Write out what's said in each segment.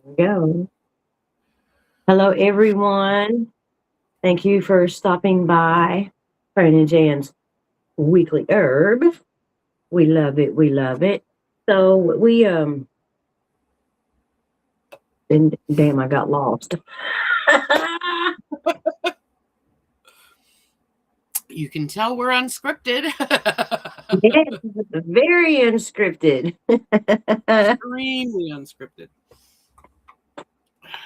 we go. Hello, everyone. Thank you for stopping by Francine Jan's Weekly Herb. We love it. We love it. So and damn, I got lost. You can tell we're unscripted. Yes, very unscripted. Extremely unscripted.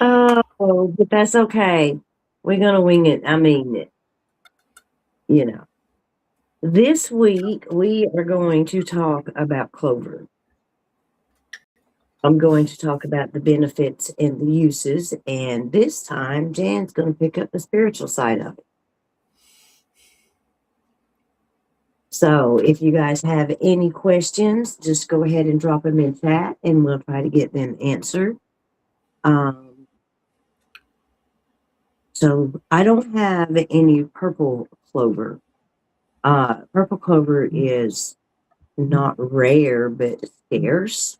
Oh, but that's okay. We're gonna wing it. I mean it. You know. This week we are going to talk about Clover. I'm going to talk about the benefits and the uses, and this time Jan's going to pick up the spiritual side of it. So if you guys have any questions, just go ahead and drop them in chat, and we'll try to get them answered. So I don't have any purple clover. Purple clover is not rare, but scarce.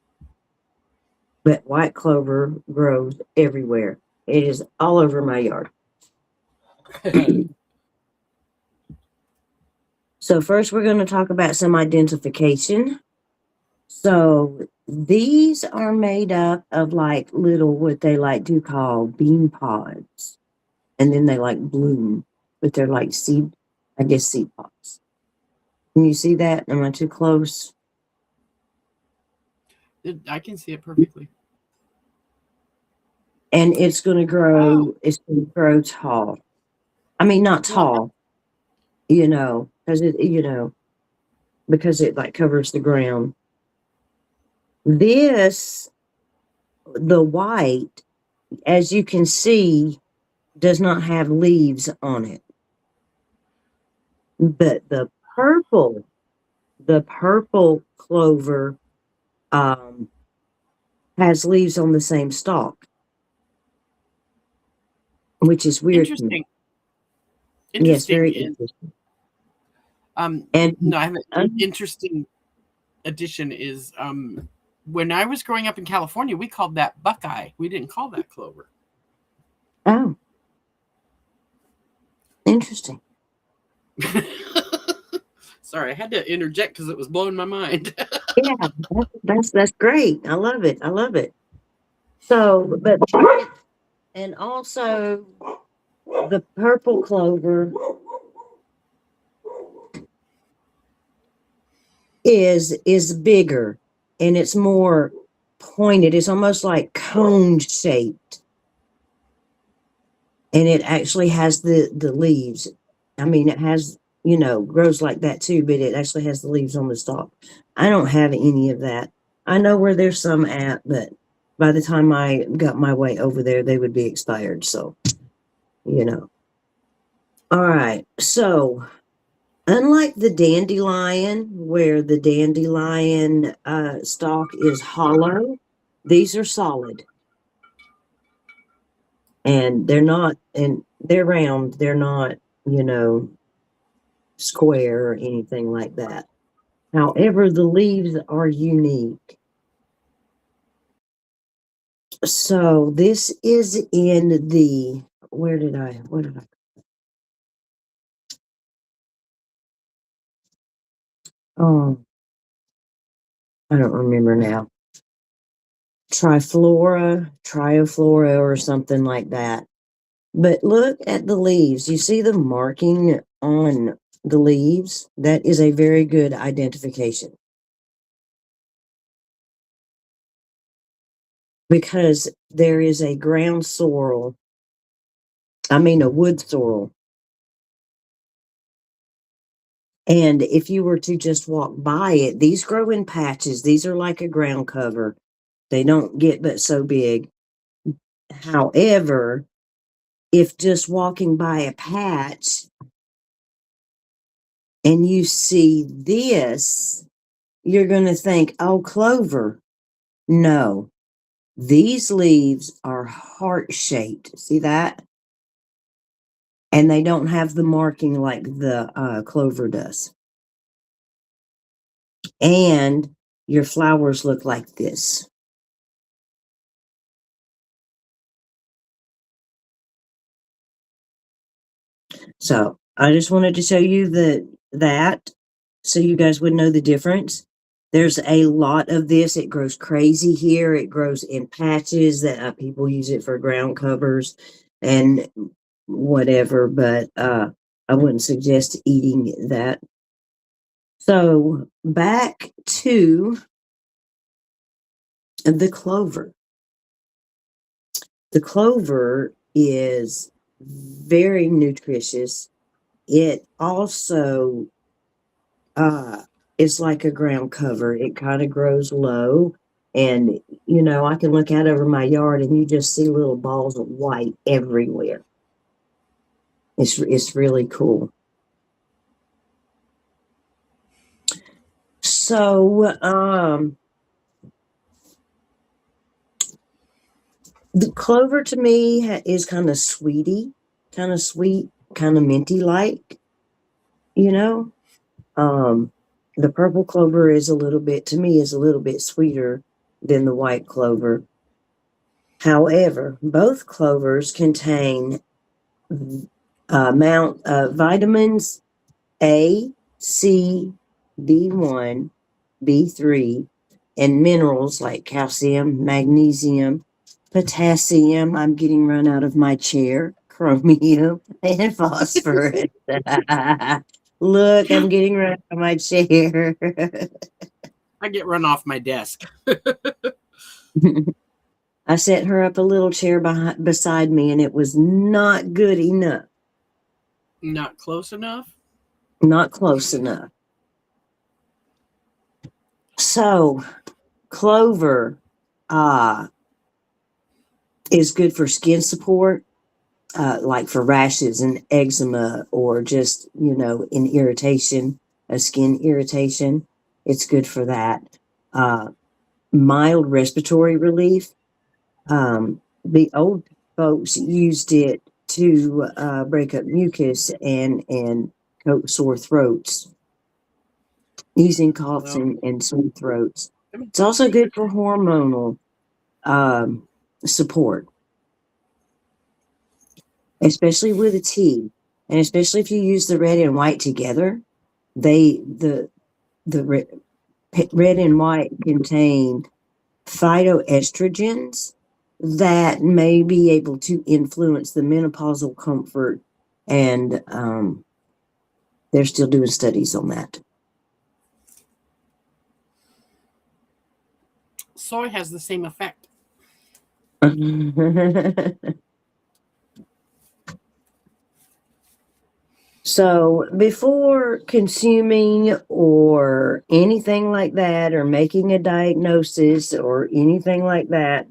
But white clover grows everywhere. It is all over my yard. So first we're going to talk about some identification. So these are made up of like little, what they like to call bean pods. And then they like bloom, but they're like seed, I guess seed pods. Can you see that? Am I too close? I can see it perfectly. And it's going to grow, it's going to grow tall. I mean, not tall, because because it like covers the ground. This, the white, as you can see, does not have leaves on it. But the purple clover has leaves on the same stalk, which is weird to me. Yes, very interesting. And no, I have an interesting addition is when I was growing up in California, we called that buckeye. We didn't call that clover. Oh, interesting. Sorry, I had to interject because it was blowing my mind. Yeah, that's great. I love it. I love it. So, but and also the purple clover is bigger and it's more pointed. It's almost like cone shaped. And it actually has the leaves. I mean, it has, grows like that too, but it actually has the leaves on the stalk. I don't have any of that. I know where there's some at, but by the time I got my way over there, they would be expired. So, All right. So, unlike the dandelion, where the dandelion stalk is hollow, these are solid. And they're round. They're not, square or anything like that. However, the leaves are unique. So this is in the, what did I, oh, I don't remember now. Trioflora, or something like that. But look at the leaves. You see the marking on the leaves? That is a very good identification. Because there is a ground sorrel, a wood sorrel. And if you were to just walk by it, these grow in patches. These are like a ground cover. They don't get but so big. However, if just walking by a patch and you see this, you're going to think, oh, clover. No, these leaves are heart shaped. See that? And they don't have the marking like the clover does. And your flowers look like this. So I just wanted to show you that so you guys would know the difference. There's a lot of this. It grows crazy here. It grows in patches that people use it for ground covers and whatever, but I wouldn't suggest eating that. So back to the clover. The clover is very nutritious. It also is like a ground cover. It kind of grows low. And, I can look out over my yard and you just see little balls of white everywhere. It's really cool. So, the clover to me is kind of sweet, kind of minty like, the purple clover is a little bit sweeter than the white clover. However, both clovers contain amount of vitamins A, C, B1, B3, and minerals like calcium, magnesium, potassium. I'm getting run out of my chair. Chromium and phosphorus. Look, I'm getting run out of my chair. I get run off my desk. I set her up a little chair beside me, and it was not good enough. Not close enough? Not close enough. So, clover is good for skin support, like for rashes and eczema or just, in irritation, a skin irritation. It's good for that. Mild respiratory relief. The old folks used it to break up mucus and coat sore throats, easing coughs and sore throats. It's also good for hormonal support, especially with a tea, and especially if you use the red and white together. The red and white contain phytoestrogens that may be able to influence the menopausal comfort, and they're still doing studies on that. Soy has the same effect. So before consuming or anything like that, or making a diagnosis or anything like that,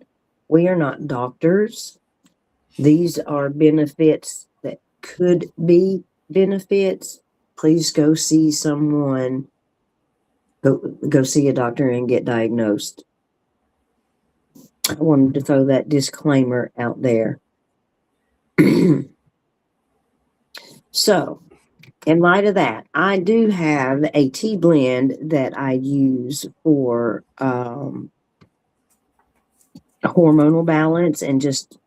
we are not doctors. These are benefits that could be benefits. Please go see someone. Go see a doctor and get diagnosed. I wanted to throw that disclaimer out there. So, in light of that, I do have a tea blend that I use for hormonal balance and just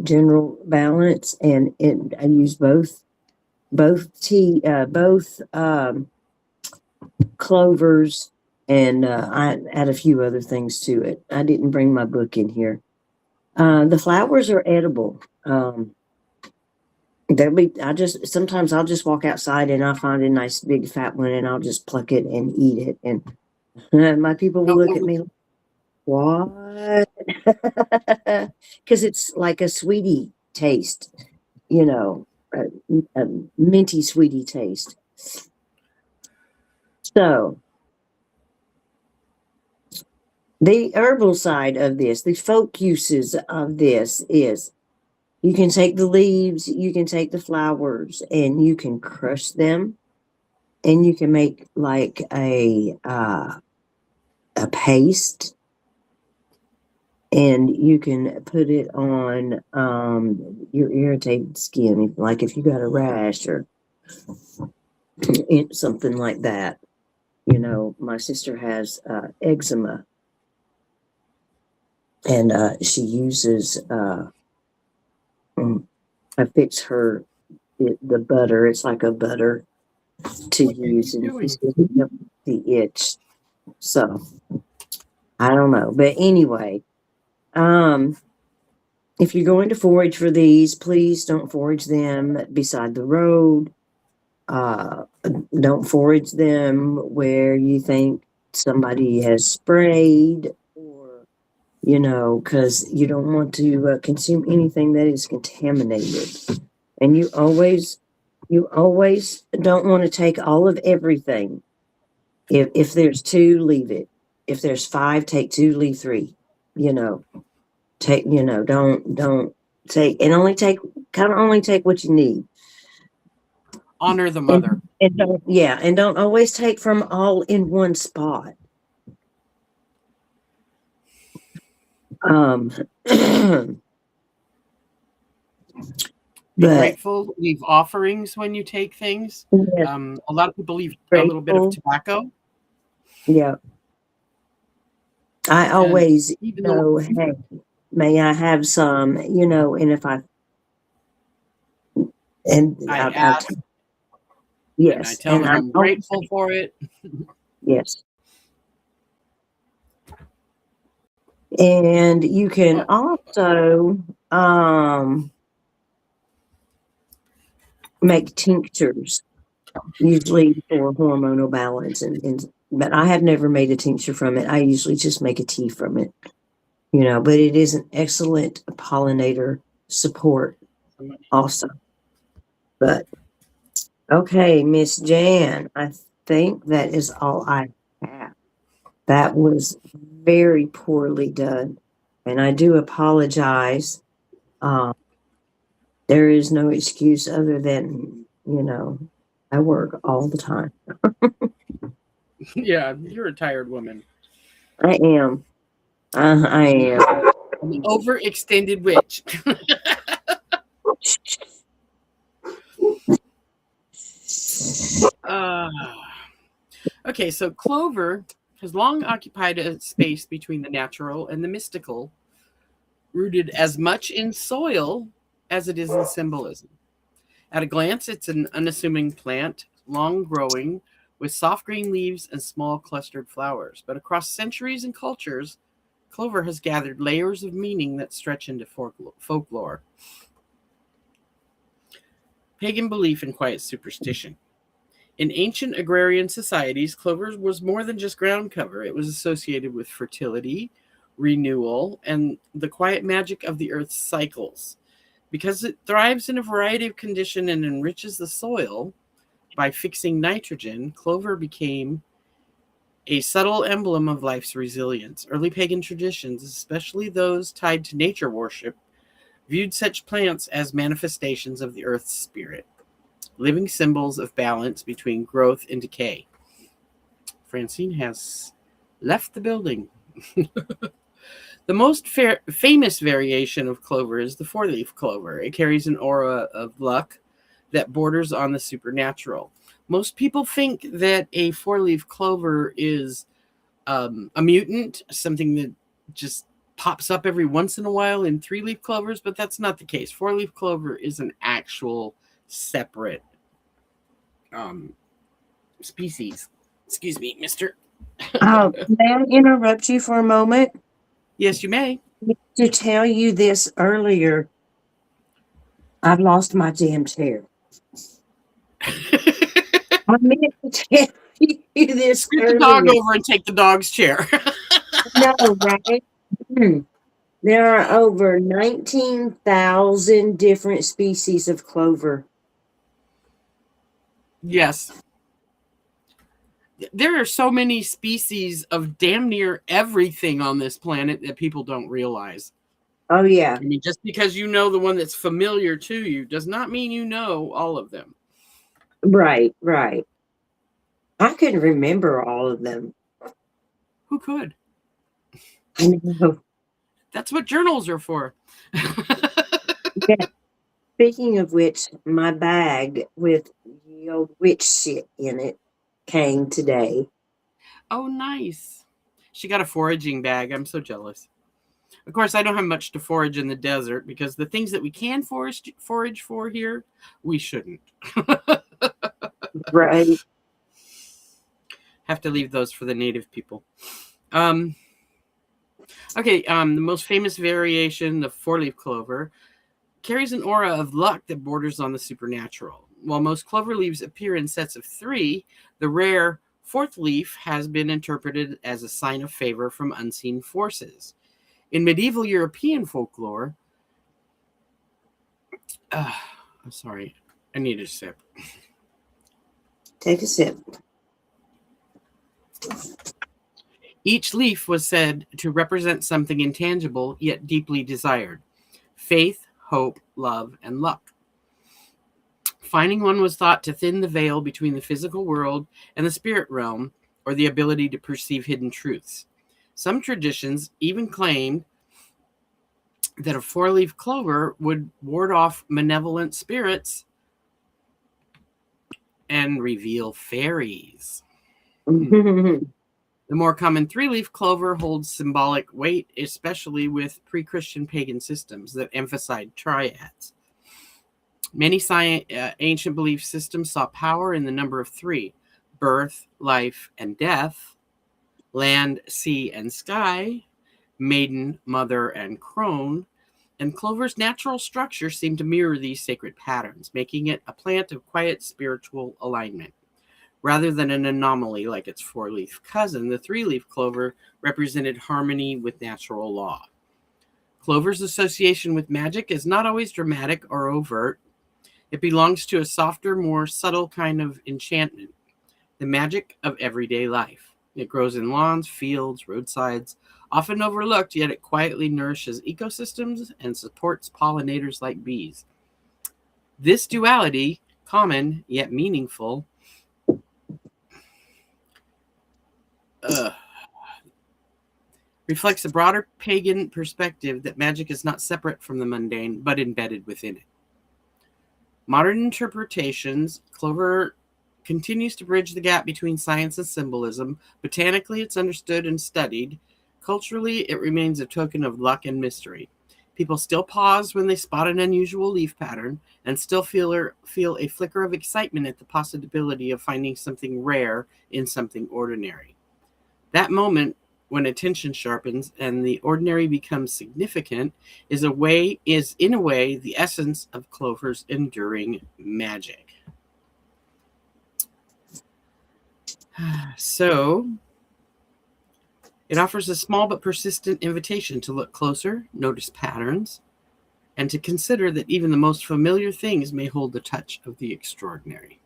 general balance, and I use both clovers, and I add a few other things to it. I didn't bring my book in here. The flowers are edible. Sometimes I'll just walk outside and I'll find a nice big fat one and I'll just pluck it and eat it. And my people will look at me like, what? Because it's like a sweetie taste, a minty sweetie taste. So the herbal side of this, the folk uses of this is, you can take the leaves, you can take the flowers, and you can crush them, and you can make like a paste, and you can put it on your irritated skin, like if you got a rash or something like that. My sister has eczema, and she uses I fix her the butter. It's like a butter to What are use you and doing? the itch. So I don't know. But anyway, if you're going to forage for these, please don't forage them beside the road. Uh, don't forage them where you think somebody has sprayed, or because you don't want to consume anything that is contaminated. And you always don't want to take all of everything. If there's 2, leave it. If there's 5, take 2, leave 3. Take don't take, and only take what you need. Honor the mother. And don't always take from all in one spot. Be But grateful. Leave offerings when you take things. yes, A lot of people leave a little bit of grateful. tobacco. Yeah. I And always, even though hey, may I have some, and if I I'll ask and I yes, tell and them I I'm grateful for it. yes. And you can also make tinctures, usually for hormonal balance, and but I have never made a tincture from it. I usually just make a tea from it, but it is an excellent pollinator support also. But okay, Miss Jan, I think that is all I have. That was very poorly done, and I do apologize. There is no excuse other than, I work all the time. Yeah, you're a tired woman. I am. I am. An overextended witch. uh, okay, so Clover has long occupied a space between the natural and the mystical, rooted as much in soil as it is in symbolism. At a glance, it's an unassuming plant, long growing, with soft green leaves and small clustered flowers. But across centuries and cultures, clover has gathered layers of meaning that stretch into folklore. Pagan belief and quiet superstition. In ancient agrarian societies, clover was more than just ground cover. It was associated with fertility, renewal, and the quiet magic of the earth's cycles. Because it thrives in a variety of conditions and enriches the soil by fixing nitrogen, clover became a subtle emblem of life's resilience. Early pagan traditions, especially those tied to nature worship, viewed such plants as manifestations of the earth's spirit, living symbols of balance between growth and decay. Francine has left the building. The most famous variation of clover is the four-leaf clover. It carries an aura of luck that borders on the supernatural. Most people think that a four-leaf clover is a mutant, something that just pops up every once in a while in three-leaf clovers, but that's not the case. Four-leaf clover is an actual separate species. Excuse me, mister. May I interrupt you for a moment? Yes, you may. To tell you this earlier, I've lost my damn chair. I meant to tell you this Scoot the dog earlier. over and take the dog's chair. No, right? There are over 19,000 different species of clover. Yes. There are so many species of damn near everything on this planet that people don't realize. Oh, yeah. I mean, just because you know the one that's familiar to you does not mean you know all of them. Right. I couldn't remember all of them. Who could? I know. That's what journals are for. Yeah. Speaking of which, my bag with the old witch shit in it came today. Oh, nice. She got a foraging bag. I'm so jealous. Of course, I don't have much to forage in the desert because the things that we can forage for here, we shouldn't. Right. Have to leave those for the native people. The most famous variation, the four-leaf clover, carries an aura of luck that borders on the supernatural. While most clover leaves appear in sets of 3, the rare fourth leaf has been interpreted as a sign of favor from unseen forces. In medieval European folklore, I'm sorry, I need a sip. Take a sip. Each leaf was said to represent something intangible yet deeply desired: faith, hope, love, and luck. Finding one was thought to thin the veil between the physical world and the spirit realm, or the ability to perceive hidden truths. Some traditions even claimed that a four-leaf clover would ward off malevolent spirits and reveal fairies. The more common three-leaf clover holds symbolic weight, especially with pre-Christian pagan systems that emphasized triads. Many ancient belief systems saw power in the number of 3: birth, life, and death, land, sea, and sky, maiden, mother, and crone, and clover's natural structure seemed to mirror these sacred patterns, making it a plant of quiet spiritual alignment. Rather than an anomaly like its four-leaf cousin, the three-leaf clover represented harmony with natural law. Clover's association with magic is not always dramatic or overt. It belongs to a softer, more subtle kind of enchantment, the magic of everyday life. It grows in lawns, fields, roadsides, often overlooked, yet it quietly nourishes ecosystems and supports pollinators like bees. This duality, common yet meaningful, reflects a broader pagan perspective that magic is not separate from the mundane, but embedded within it. Modern interpretations, clover continues to bridge the gap between science and symbolism. Botanically, it's understood and studied. Culturally, it remains a token of luck and mystery. People still pause when they spot an unusual leaf pattern and still feel a flicker of excitement at the possibility of finding something rare in something ordinary. That moment, when attention sharpens and the ordinary becomes significant, is in a way the essence of clover's enduring magic. So, it offers a small but persistent invitation to look closer, notice patterns, and to consider that even the most familiar things may hold the touch of the extraordinary.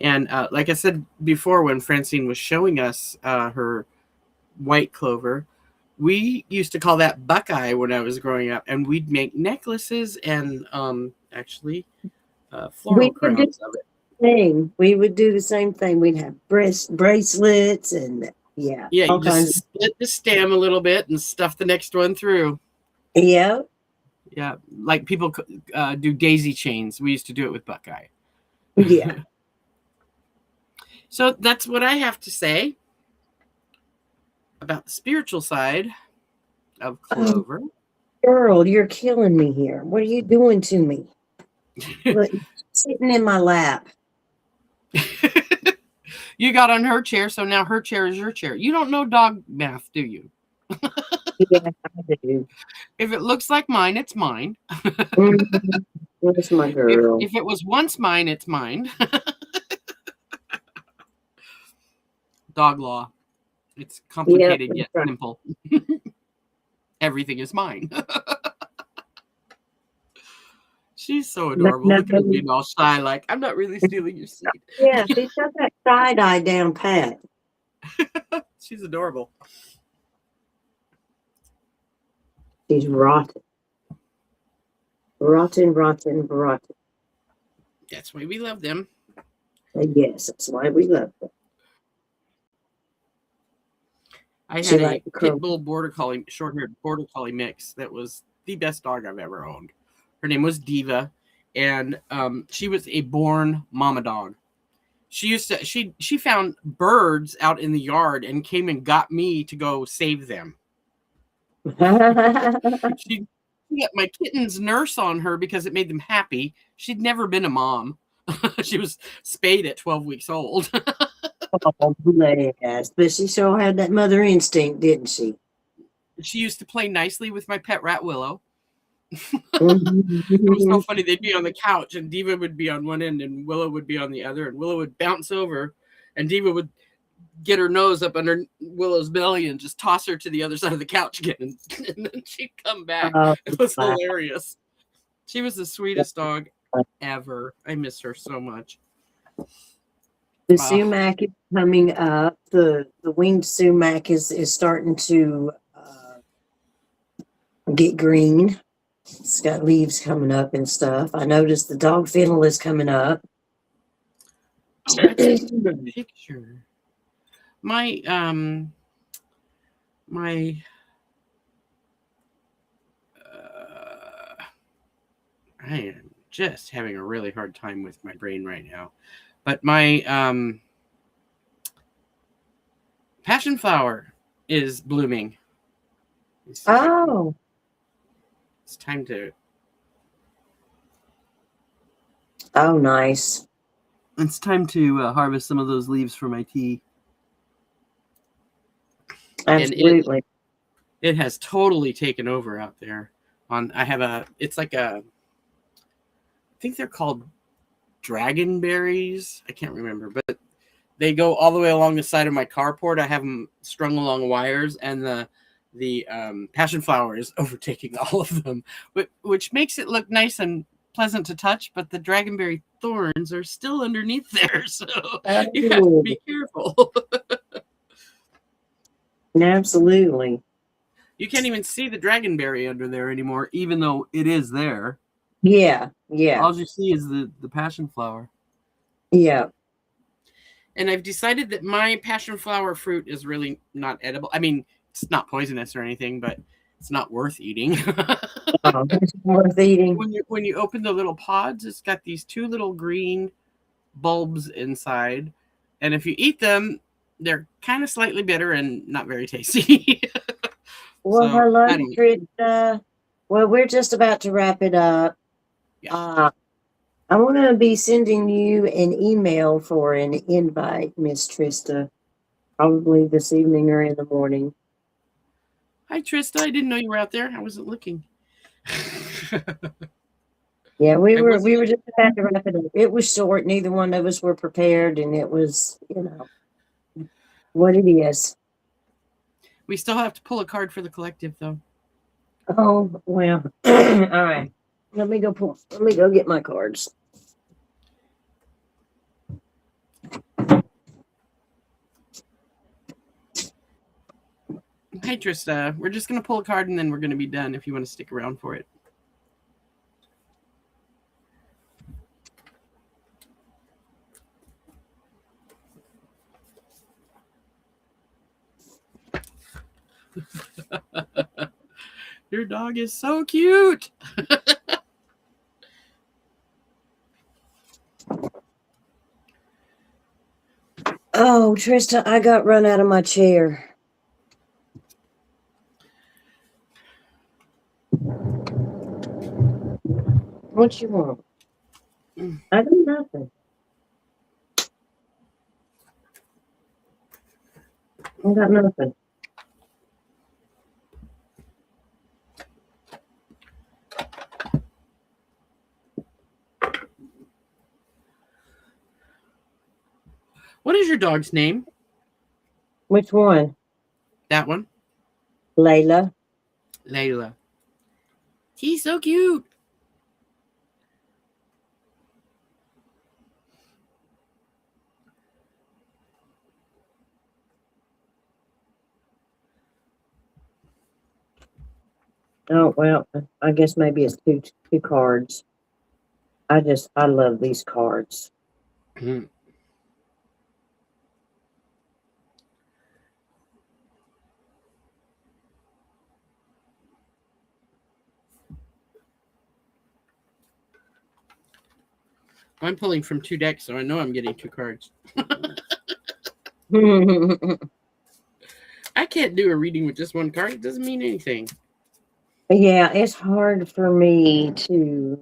And like I said before, when Francine was showing us her white clover, we used to call that Buckeye when I was growing up, and we'd make necklaces and floral crowns of it. We would do the same thing. We'd have bracelets and you just split the stem a little bit and stuff the next one through. Yeah, like people do daisy chains. We used to do it with Buckeye. Yeah. So that's what I have to say about the spiritual side of clover. Girl, you're killing me here. What are you doing to me? Look, sitting in my lap. You got on her chair, so now her chair is your chair. You don't know dog math, do you? Yeah, I do. If it looks like mine, it's mine. Where's my girl? If it was once mine, it's mine. Dog law. It's complicated yet simple. Everything is mine. She's so adorable. Look at her being all shy, like, I'm not really stealing your seat. Yeah, she's got that side eye down pat. She's adorable. She's rotten. Rotten. That's why we love them. Yes, that's why we love them. I had a pit bull border collie, short-haired border collie mix that was the best dog I've ever owned. Her name was Diva, and she was a born mama dog. She found birds out in the yard and came and got me to go save them. She got my kittens nurse on her because it made them happy. She'd never been a mom. She was spayed at 12 weeks old. Oh, bless. But she sure had that mother instinct, didn't she? She used to play nicely with my pet rat Willow. It was so Mhm. funny. They'd be on the couch, and Diva would be on one end, and Willow would be on the other. And Willow would bounce over, and Diva would get her nose up under Willow's belly and just toss her to the other side of the couch again. And then she'd come back. Oh, It was wow. hilarious. She was the sweetest dog ever. I miss her so much. The Oh, sumac is coming up. The winged sumac is starting to get green. It's got leaves coming up and stuff. I noticed the dog fennel is coming up. that's a good picture. My my I am just having a really hard time with my brain right now. But my passion flower is blooming. Oh, It's time to oh, nice. harvest some of those leaves for my tea. And Absolutely. it has totally taken over out there. It's like I think they're called dragon berries. I can't remember, but they go all the way along the side of my carport. I have them strung along wires, and the passion flower is overtaking all of them, which makes it look nice and pleasant to touch. But the dragonberry thorns are still underneath there, so you have to Oh, be careful. absolutely. You can't even see the dragonberry under there anymore, even though it is there. Yeah, yeah, All you see is the passion flower. yeah. And I've decided that my passion flower fruit is really not edible. I mean, it's not poisonous or anything, but it's not worth eating. Oh, it's worth eating. when you open the little pods, it's got these two little green bulbs inside, and if you eat them, they're kind of slightly bitter and not very tasty. Well, So hello, I don't. Trista. Well, we're just about to wrap it up. Yeah. I'm going to be sending you an email for an invite, Miss Trista, probably this evening or in the morning. Hi, Trista. I didn't know you were out there. I wasn't looking. Yeah, we I were wasn't. we were just about to wrap it up. It was short. Neither one of us were prepared, and it was, what it is. We still have to pull a card for the collective, though. Oh, well. All right. Let me go get my cards. Hi, Trista. We're just going to pull a card and then we're going to be done if you want to stick around for it. Your dog is so cute. Oh, Trista, I got run out of my chair. What you want? I got nothing. I got nothing. What is your dog's name? Which one? That one? Layla. Layla. He's so cute. Oh, well, I guess maybe it's two cards. I love these cards. Mm. I'm pulling from two decks, so I know I'm getting two cards. I can't do a reading with just one card. It doesn't mean anything. Yeah, it's hard for me to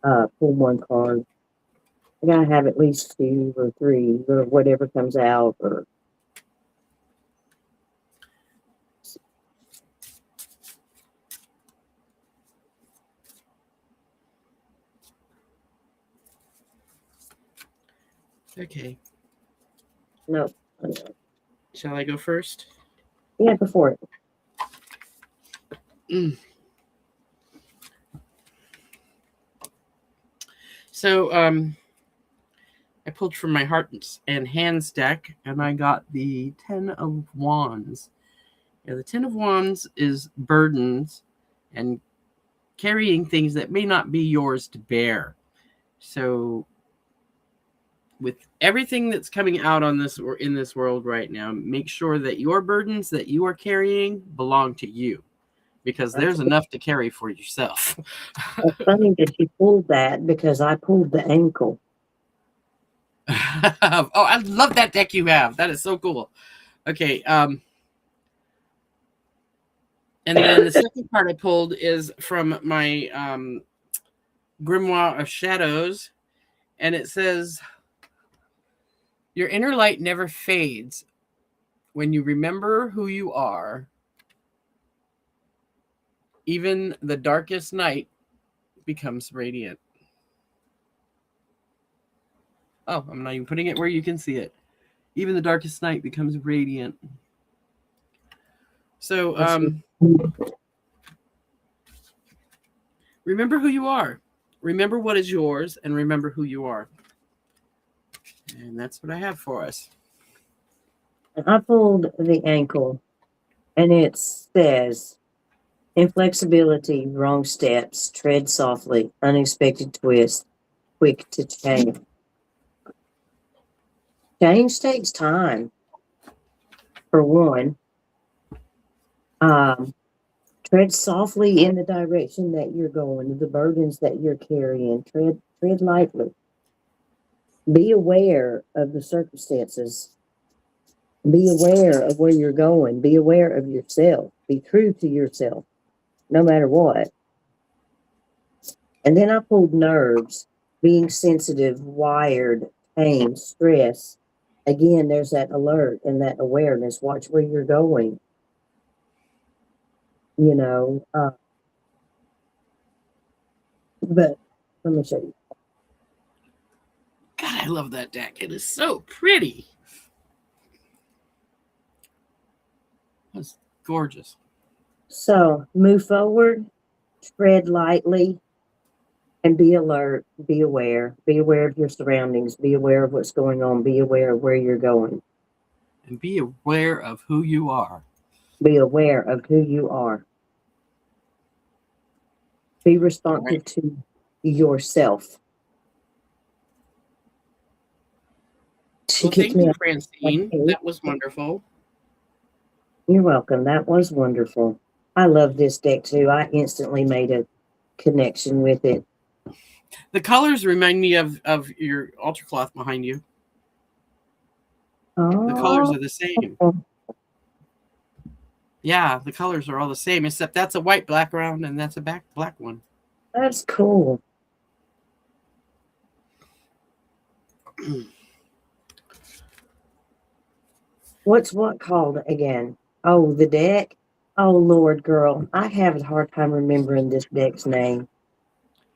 pull one card. I gotta have at least 2 or 3 or whatever comes out. Or Okay. no, Shall I go first? yeah, before it. Mm. So, I pulled from my Hearts and Hands deck, and I got the 10 of Wands. Yeah, the 10 of Wands is burdens and carrying things that may not be yours to bear. So, with everything that's coming out on this or in this world right now, make sure that your burdens that you are carrying belong to you, because there's enough to carry for yourself. It's funny that you pulled that because I pulled the ankle. Oh, I love that deck you have. That is so cool. Okay, and then the second card I pulled is from my Grimoire of Shadows, and it says, your inner light never fades. When you remember who you are, even the darkest night becomes radiant. Oh, I'm not even putting it where you can see it. Even the darkest night becomes radiant. So, remember who you are. Remember what is yours, and remember who you are. And that's what I have for us. I pulled the ankle, and it says, inflexibility, wrong steps, tread softly, unexpected twist, quick to change. Change takes time, for one. Tread softly in the direction that you're going, the burdens that you're carrying. Tread lightly. Be aware of the circumstances. Be aware of where you're going. Be aware of yourself. Be true to yourself, no matter what. And then I pulled nerves, being sensitive, wired, pain, stress. Again, there's that alert and that awareness. Watch where you're going. You know, but let me show you. God, I love that deck. It is so pretty. That's gorgeous. So move forward, tread lightly, and be alert, be aware of your surroundings, be aware of what's going on, be aware of where you're going. And be aware of who you are. Be aware of who you are. Be responsive to yourself. Well, thank you, Francine. That was wonderful. You're welcome. That was wonderful. I love this deck too. I instantly made a connection with it. The colors remind me of your altar cloth behind you. Oh. The colors are the same. Yeah, the colors are all the same, except that's a white background and that's a black one. That's cool. What's what called again? Oh, the deck? Oh, Lord, girl. I have a hard time remembering this deck's name.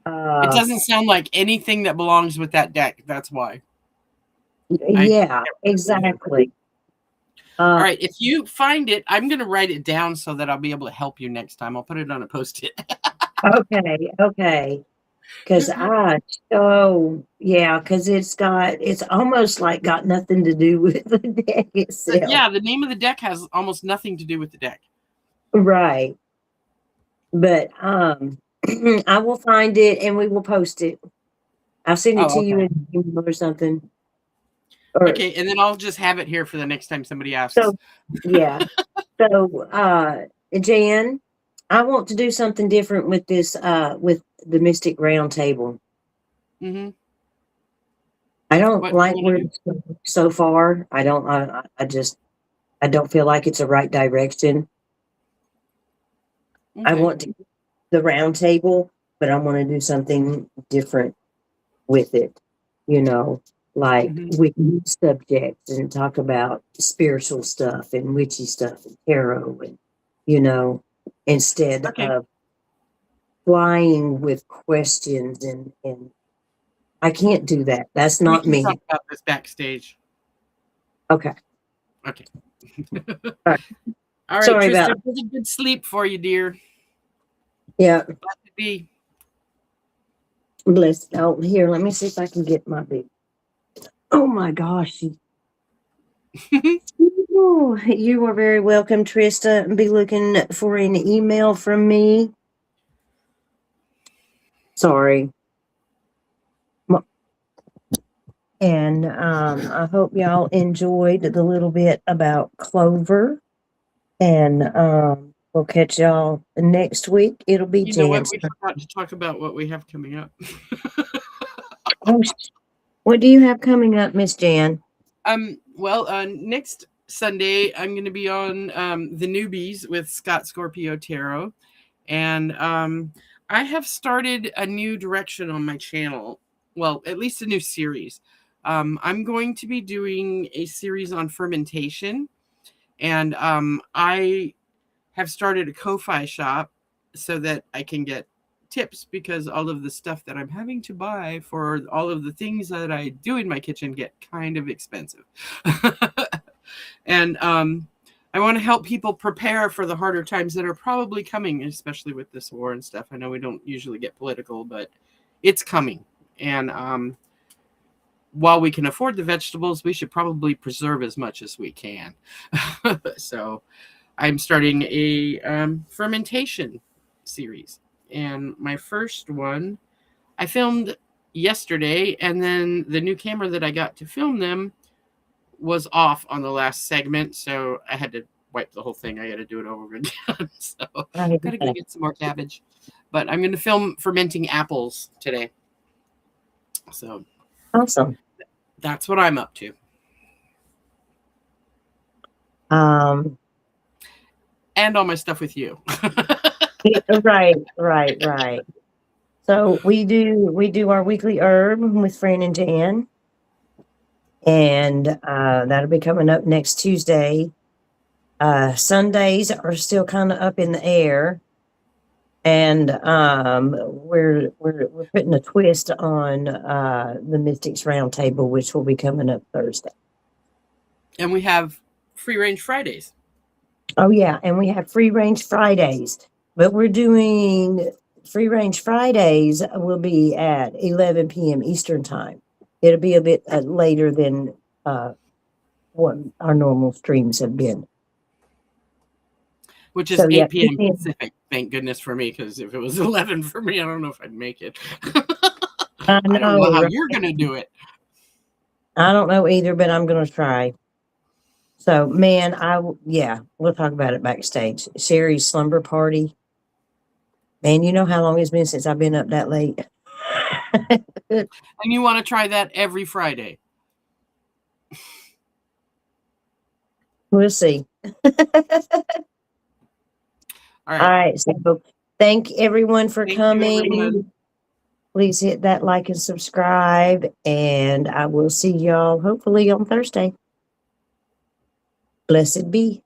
It doesn't sound like anything that belongs with that deck. That's why. Yeah, exactly. All right. If you find it, I'm going to write it down so that I'll be able to help you next time. I'll put it on a Post-it. Okay. Because it's almost like got nothing to do with the deck itself. Yeah, the name of the deck has almost nothing to do with the deck. Right. But I will find it and we will post it. I'll send it to you in email or something. Okay, and then I'll just have it here for the next time somebody asks. So, yeah. So, Jan, I want to do something different with this, with the Mystic Round Table. Mm-hmm. I don't What do like you where want to do? it's going so far. I don't. I just. I don't feel like it's the right direction. I Okay. want to the round table, but I want to do something different with it. You know, like Hmm. with new subjects and talk about spiritual stuff and witchy stuff and tarot and instead Okay. of flying with questions and I can't do that. That's We not can talk me. about this backstage. Okay. Okay. All right. All right, Sorry about Tristan. It was a good sleep for you, dear. yeah. Glad to be. Bless. Oh, here. Let me see if I can get my big. Oh my gosh. Oh, you are very welcome, Trista. Be looking for an email from me. Sorry. And I hope y'all enjoyed the little bit about Clover. And we'll catch y'all next week. It'll be You know what? Jan's We turn. forgot to talk about what we have coming up. Oh, what do you have coming up, Miss Jan? Well, next Sunday I'm going to be on the Newbies with Scott Scorpio Tarot, and I have started a new direction on my channel. Well, at least a new series. I'm going to be doing a series on fermentation, and I have started a Ko-Fi shop so that I can get tips because all of the stuff that I'm having to buy for all of the things that I do in my kitchen get kind of expensive. And I want to help people prepare for the harder times that are probably coming, especially with this war and stuff. I know we don't usually get political, but it's coming. And while we can afford the vegetables, we should probably preserve as much as we can. So I'm starting a fermentation series. And my first one I filmed yesterday, and then the new camera that I got to film them was off on the last segment, so I had to wipe the whole thing. I got to do it over again. So gotta go get some more cabbage. But I'm going to film fermenting apples today. So Awesome. that's what I'm up to. Um, And all my stuff with you. right. So we do our weekly herb with Fran and Jan, and that'll be coming up next Tuesday. Sundays are still kind of up in the air, and we're putting a twist on the Mystics Roundtable, which will be coming up Thursday. And we have free range Fridays. Oh yeah, and we have free range Fridays, but we're doing free range Fridays will be at 11 p.m. Eastern time. It'll be a bit later than what our normal streams have been. Which is So yeah, 8 p.m. Pacific. Thank goodness for me, because if it was 11 for me, I don't know if I'd make it. I I don't know know. how Right? you're going to do it. I don't know either, but I'm going to try. So man, we'll talk about it backstage. Sherry's slumber party. Man, you know how long it's been since I've been up that late. And you want to try that every Friday. We'll see. All All right. right. So thank everyone for Thank you, coming. everyone. Please hit that like and subscribe, and I will see y'all hopefully on Thursday. Blessed be.